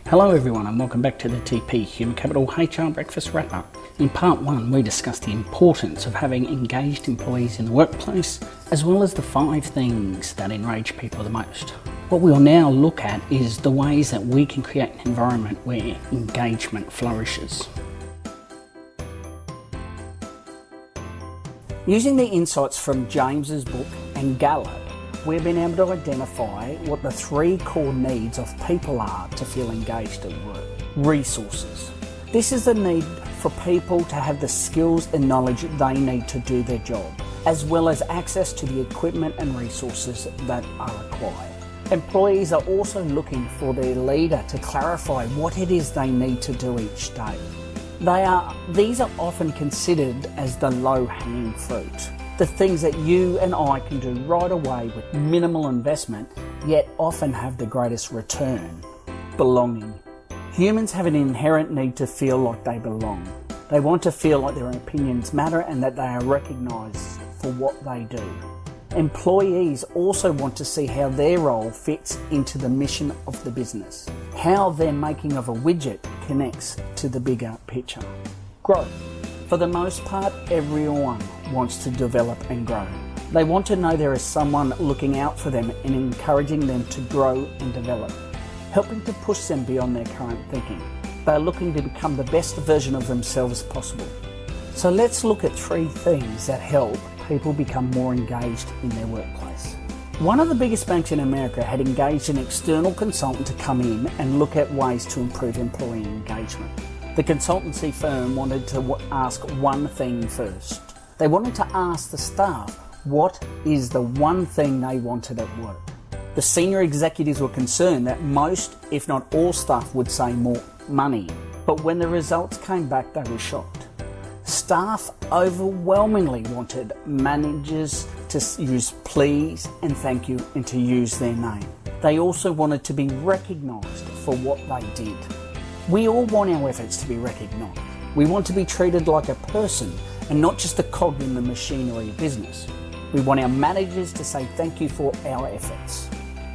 Hello everyone and welcome back to the TP Human Capital HR Breakfast Wrap-Up. In part 1 we discussed the importance of having engaged employees in the workplace, as well as the 5 things that enrage people the most. What we'll now look at is the ways that we can create an environment where engagement flourishes. Using the insights from James's book and Gallup, we've been able to identify what the 3 core needs of people are to feel engaged at work. Resources. This is the need for people to have the skills and knowledge they need to do their job, as well as access to the equipment and resources that are required. Employees are also looking for their leader to clarify what it is they need to do each day. These are often considered as the low-hanging fruit. The things that you and I can do right away with minimal investment, yet often have the greatest return. Belonging. Humans have an inherent need to feel like they belong. They want to feel like their opinions matter and that they are recognised for what they do. Employees also want to see how their role fits into the mission of the business, how their making of a widget connects to the bigger picture. Growth. For the most part, everyone wants to develop and grow. They want to know there is someone looking out for them and encouraging them to grow and develop, helping to push them beyond their current thinking. They are looking to become the best version of themselves possible. So let's look at 3 things that help people become more engaged in their workplace. One of the biggest banks in America had engaged an external consultant to come in and look at ways to improve employee engagement. The consultancy firm wanted to ask one thing first. They wanted to ask the staff what is the one thing they wanted at work. The senior executives were concerned that most, if not all, staff would say more money, but when the results came back, they were shocked. Staff overwhelmingly wanted managers to use please and thank you and to use their name. They also wanted to be recognised for what they did. We all want our efforts to be recognised. We want to be treated like a person and not just a cog in the machinery of business. We want our managers to say thank you for our efforts.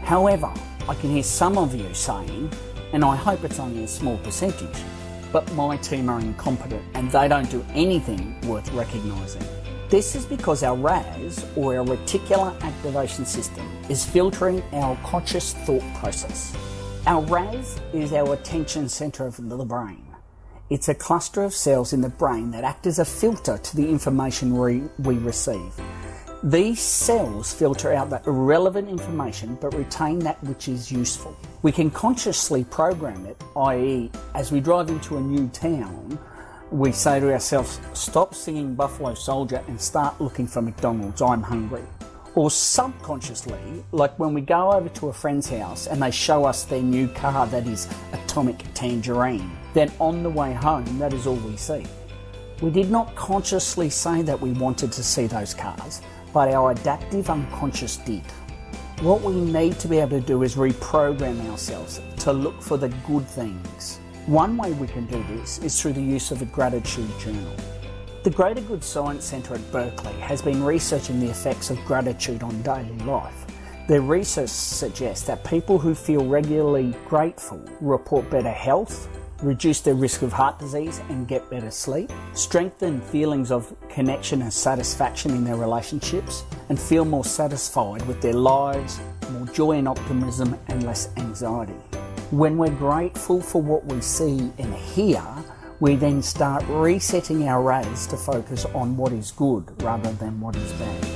However, I can hear some of you saying, and I hope it's only a small percentage, but my team are incompetent and they don't do anything worth recognising. This is because our RAS, or our reticular activation system, is filtering our conscious thought process. Our RAS is our attention centre of the brain. It's a cluster of cells in the brain that act as a filter to the information we receive. These cells filter out the irrelevant information but retain that which is useful. We can consciously program it, i.e., as we drive into a new town, we say to ourselves, stop singing Buffalo Soldier and start looking for McDonald's, I'm hungry. Or subconsciously, like when we go over to a friend's house and they show us their new car that is atomic tangerine, then on the way home, that is all we see. We did not consciously say that we wanted to see those cars, but our adaptive unconscious did. What we need to be able to do is reprogram ourselves to look for the good things. One way we can do this is through the use of a gratitude journal. The Greater Good Science Centre at Berkeley has been researching the effects of gratitude on daily life. Their research suggests that people who feel regularly grateful report better health, reduce their risk of heart disease and get better sleep, strengthen feelings of connection and satisfaction in their relationships, and feel more satisfied with their lives, more joy and optimism and less anxiety. When we're grateful for what we see and hear, we then start resetting our RAS to focus on what is good rather than what is bad.